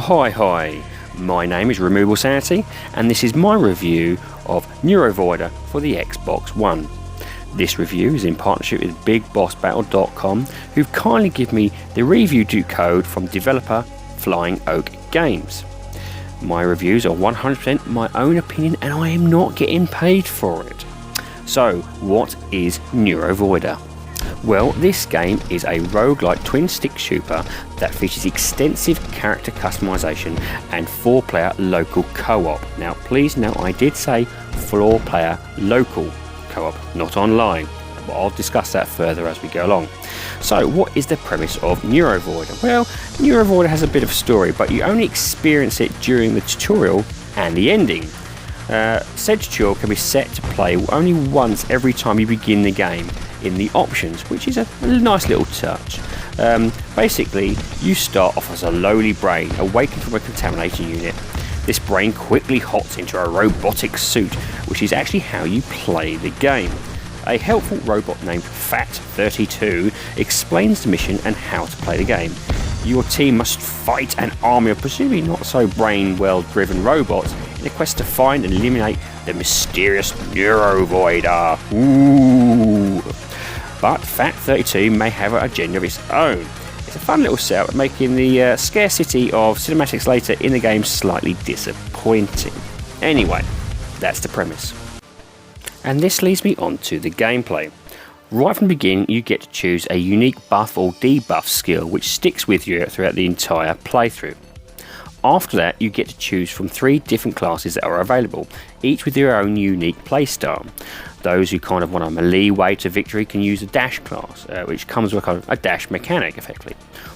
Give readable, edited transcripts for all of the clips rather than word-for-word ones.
Hi, my name is Removal Sanity and this is my review of NeuroVoider for the Xbox One. This review is in partnership with BigBossBattle.com, who've kindly given me the review code from developer Flying Oak Games. My reviews are 100% my own opinion and I am not getting paid for it. So, what is NeuroVoider? Well, this game is a roguelike twin-stick shooter that features extensive character customization and 4-player local co-op. Now, please note I did say 4-player local co-op, not online, but I'll discuss that further as we go along. So, what is the premise of NeuroVoider? Well, NeuroVoider has a bit of story, but you only experience it during the tutorial and the ending. Said tutorial can be set to play only once every time you begin the game in the options, which is a nice little touch. Basically, you start off as a lowly brain awakened from a contamination unit. This brain quickly hops into a robotic suit, which is actually how you play the game. A helpful robot named Fat32 explains the mission and how to play the game. Your team must fight an army of presumably not so brain well driven robots in a quest to find and eliminate the mysterious NeuroVoider. Ooh. But Fat32 may have an agenda of its own. It's a fun little setup, making the scarcity of cinematics later in the game slightly disappointing. Anyway, that's the premise. And this leads me on to the gameplay. Right from the beginning, you get to choose a unique buff or debuff skill which sticks with you throughout the entire playthrough. After that, you get to choose from 3 different classes that are available, each with their own unique playstyle. Those who kind of want a melee way to victory can use a dash class, which comes with a dash mechanic effectively.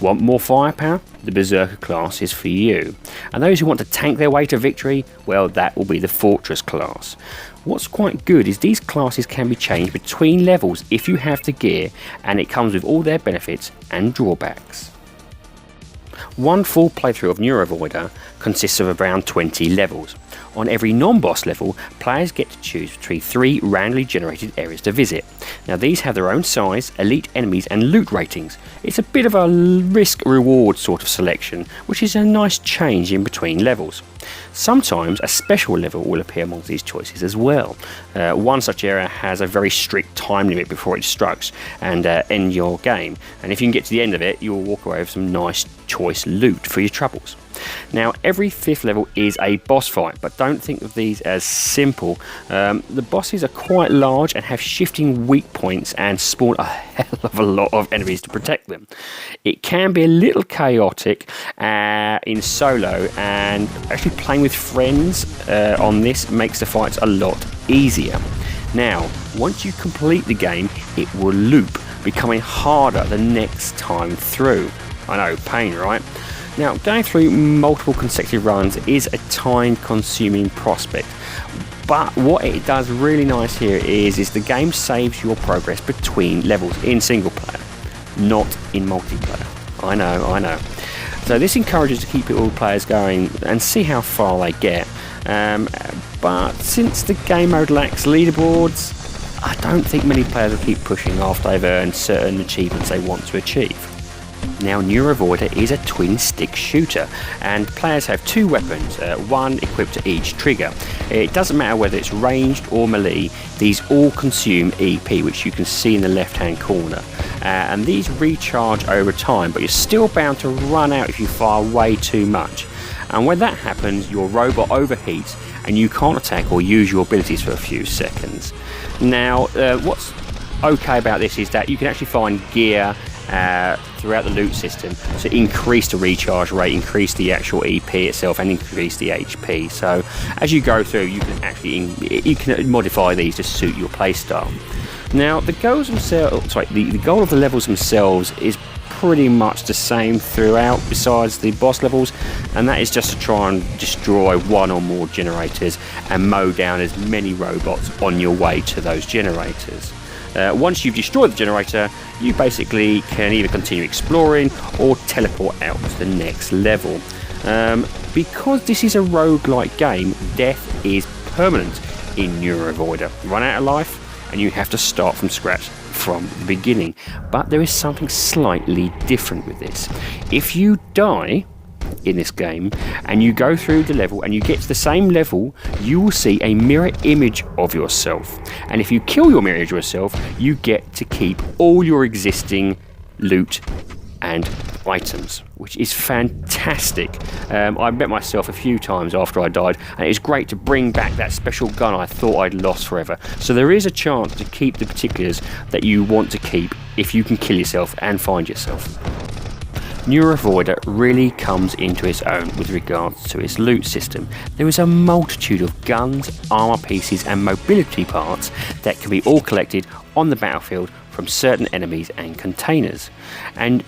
Want more firepower? The Berserker class is for you. And those who want to tank their way to victory, well, that will be the Fortress class. What's quite good is these classes can be changed between levels if you have the gear, and it comes with all their benefits and drawbacks. One full playthrough of NeuroVoider consists of around 20 levels. On every non-boss level, players get to choose between 3 randomly generated areas to visit. Now these have their own size, elite enemies and loot ratings. It's a bit of a risk-reward sort of selection, which is a nice change in between levels. Sometimes a special level will appear amongst these choices as well. One such area has a very strict time limit before it destructs and end your game, and if you can get to the end of it, you'll walk away with some nice choice loot for your troubles. Now, every 5th level is a boss fight, but don't think of these as simple. The bosses are quite large and have shifting weak points and spawn a hell of a lot of enemies to protect them. It can be a little chaotic in solo, and actually playing with friends on this makes the fights a lot easier. Now, once you complete the game, it will loop, becoming harder the next time through. I know, pain, right? Now, going through multiple consecutive runs is a time-consuming prospect, but what it does really nice here is the game saves your progress between levels in single player, not in multiplayer. I know. So this encourages to keep all players going and see how far they get. But since the game mode lacks leaderboards, I don't think many players will keep pushing after they've earned certain achievements they want to achieve. Now, NeuroVoider is a twin-stick shooter, and players have 2 weapons, one equipped to each trigger. It doesn't matter whether it's ranged or melee, these all consume EP, which you can see in the left-hand corner. And these recharge over time, but you're still bound to run out if you fire way too much. And when that happens, your robot overheats, and you can't attack or use your abilities for a few seconds. Now, what's okay about this is that you can actually find gear throughout the loot system to increase the recharge rate, increase the actual EP itself, and increase the HP. So as you go through, you can actually modify these to suit your playstyle. Now, the goals themselves, the goal of the levels themselves is pretty much the same throughout, besides the boss levels, and that is just to try and destroy 1 or more generators and mow down as many robots on your way to those generators. Once you've destroyed the generator, you basically can either continue exploring or teleport out to the next level. Because this is a roguelike game, death is permanent in NeuroVoider. Run out of life and you have to start from scratch from the beginning. But there is something slightly different with this. If you die, in this game and you go through the level and you get to the same level, you will see a mirror image of yourself. And if you kill your mirror image of yourself, you get to keep all your existing loot and items, which is fantastic. I met myself a few times after I died, and it's great to bring back that special gun I thought I'd lost forever. So there is a chance to keep the particulars that you want to keep if you can kill yourself and find yourself. NeuroVoider really comes into its own with regards to its loot system. There is a multitude of guns, armor pieces and mobility parts that can be all collected on the battlefield from certain enemies and containers. And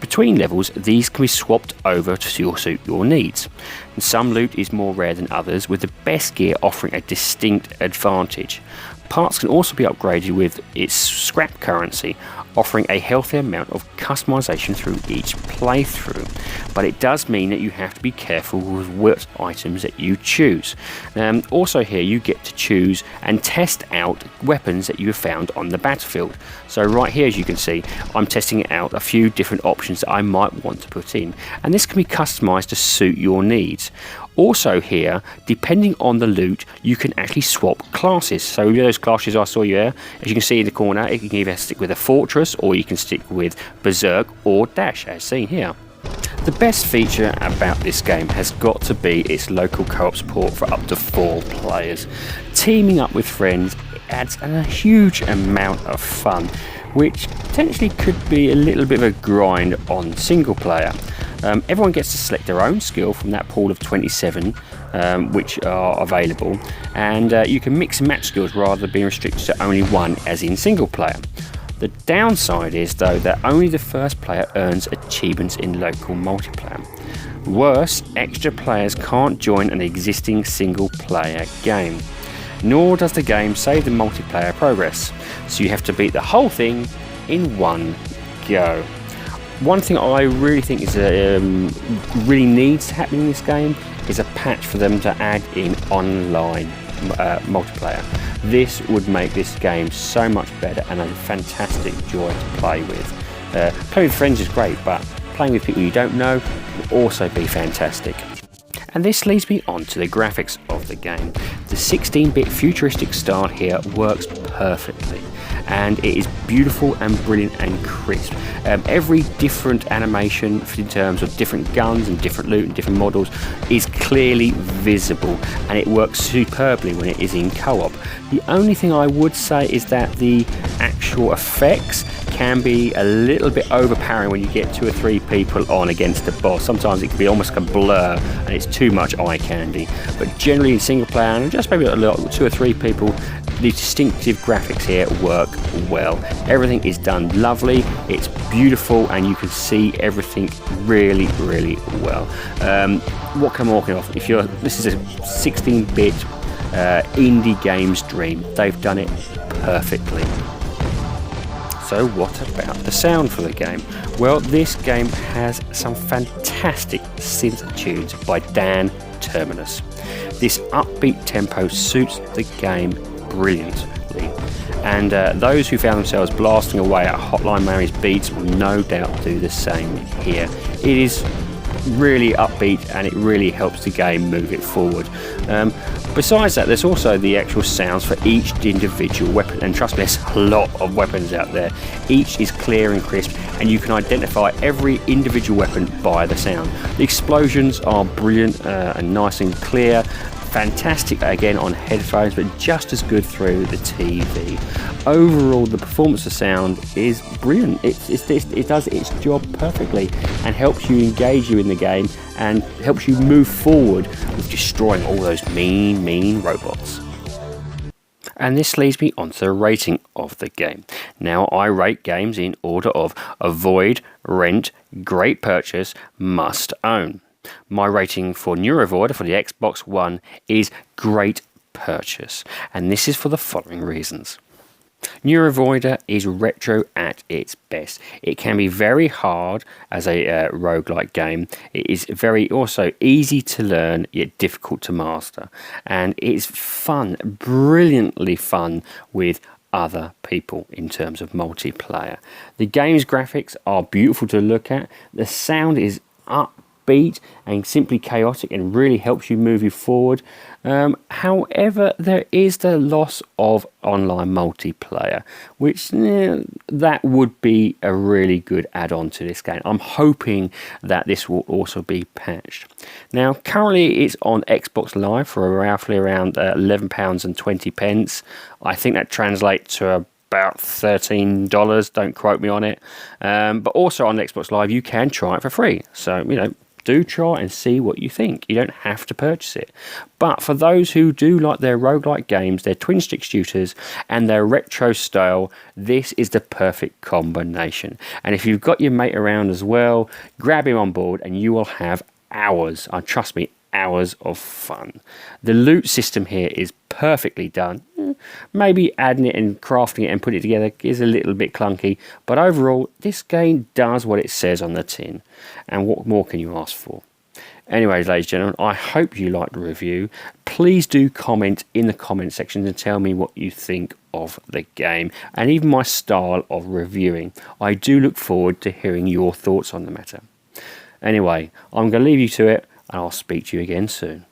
between levels, these can be swapped over to suit your needs. And some loot is more rare than others, with the best gear offering a distinct advantage. Parts can also be upgraded with its scrap currency, offering a healthy amount of customization through each playthrough. But it does mean that you have to be careful with what items that you choose. Also here you get to choose and test out weapons that you have found on the battlefield. So right here, as you can see, I'm testing out a few different options that I might want to put in, and this can be customized to suit your needs. Also here, depending on the loot, you can actually swap classes. So those classes I saw you there, as you can see in the corner, you can either stick with a Fortress or you can stick with Berserk or Dash, as seen here. The best feature about this game has got to be its local co-op support for up to 4 players. Teaming up with friends adds a huge amount of fun, which potentially could be a little bit of a grind on single player. Everyone gets to select their own skill from that pool of 27 which are available, and you can mix and match skills rather than being restricted to only one as in single player. The downside is though that only the first player earns achievements in local multiplayer. Worse, extra players can't join an existing single player game, nor does the game save the multiplayer progress, so you have to beat the whole thing in one go. One thing I really think is really needs to happen in this game is a patch for them to add in online multiplayer. This would make this game so much better and a fantastic joy to play with. Playing with friends is great, but playing with people you don't know would also be fantastic. And this leads me on to the graphics of the game. The 16-bit futuristic style here works perfectly, and it is beautiful and brilliant and crisp. Every different animation in terms of different guns and different loot and different models is clearly visible, and it works superbly when it is in co-op. The only thing I would say is that the actual effects can be a little bit overpowering when you get 2 or 3 people on against the boss. Sometimes it can be almost like a blur and it's too much eye candy. But generally in single player and just maybe 2 or 3 people, the distinctive graphics here work well. Everything is done lovely, it's beautiful, and you can see everything really, really well. What can I walk off? This is a 16-bit indie game's dream. They've done it perfectly. So what about the sound for the game? Well, this game has some fantastic synth tunes by Dan Terminus. This upbeat tempo suits the game brilliantly, and those who found themselves blasting away at Hotline Miami's beats will no doubt do the same here. It is really upbeat and it really helps the game move it forward. Besides that, there's also the actual sounds for each individual weapon, and trust me, there's a lot of weapons out there. Each is clear and crisp, and you can identify every individual weapon by the sound. The explosions are brilliant and nice and clear. Fantastic again on headphones, but just as good through the TV. Overall, the performance of sound is brilliant. It does its job perfectly and helps you engage you in the game and helps you move forward with destroying all those mean robots. And this leads me on to the rating of the game. Now, I rate games in order of avoid, rent, great purchase, must own. My rating for NeuroVoider for the Xbox One is great purchase, and this is for the following reasons. NeuroVoider is retro at its best. It can be very hard as a roguelike game. It is very also easy to learn yet difficult to master, and it's fun, brilliantly fun with other people in terms of multiplayer. The game's graphics are beautiful to look at. The sound is upbeat and simply chaotic and really helps you move you forward. However, there is the loss of online multiplayer, which that would be a really good add-on to this game. I'm hoping that this will also be patched. Now, currently it's on Xbox Live for roughly around £11.20. I think that translates to about $13. Don't quote me on it. But also on Xbox Live, you can try it for free. So, do try and see what you think. You don't have to purchase it. But for those who do like their roguelike games, their twin stick shooters, and their retro style, this is the perfect combination. And if you've got your mate around as well, grab him on board and you will have hours, trust me, hours of fun. The loot system here is perfectly done. Maybe adding it and crafting it and putting it together is a little bit clunky, but overall this game does what it says on the tin, and what more can you ask for? Anyways, ladies and gentlemen, I hope you liked the review. Please do comment in the comment section and tell me what you think of the game and even my style of reviewing. I do look forward to hearing your thoughts on the matter. Anyway, I'm going to leave you to it, and I'll speak to you again soon.